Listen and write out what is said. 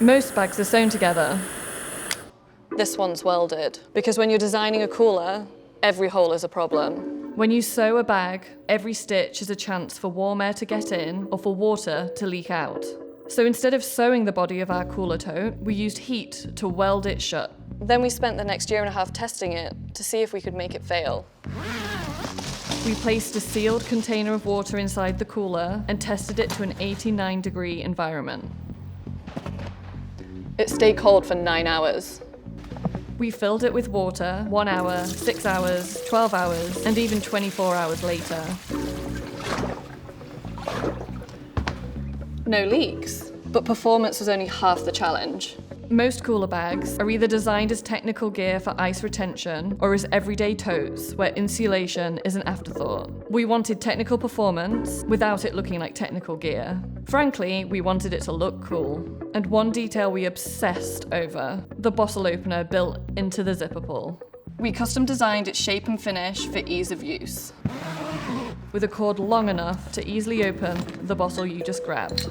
Most bags are sewn together. This one's welded, because when you're designing a cooler, every hole is a problem. When you sew a bag, every stitch is a chance for warm air to get in or for water to leak out. So instead of sewing the body of our Cooler Tote, we used heat to weld it shut. Then we spent the next year and a half testing it to see if we could make it fail. We placed a sealed container of water inside the cooler and tested it to an 89-degree environment. It stayed cold for 9 hours. We filled it with water 1 hour, 6 hours, 12 hours, and even 24 hours later. No leaks, but performance was only half the challenge. Most cooler bags are either designed as technical gear for ice retention or as everyday totes where insulation is an afterthought. We wanted technical performance without it looking like technical gear. Frankly, we wanted it to look cool. And one detail we obsessed over, the bottle opener built into the zipper pull. We custom designed its shape and finish for ease of use, with a cord long enough to easily open the bottle you just grabbed.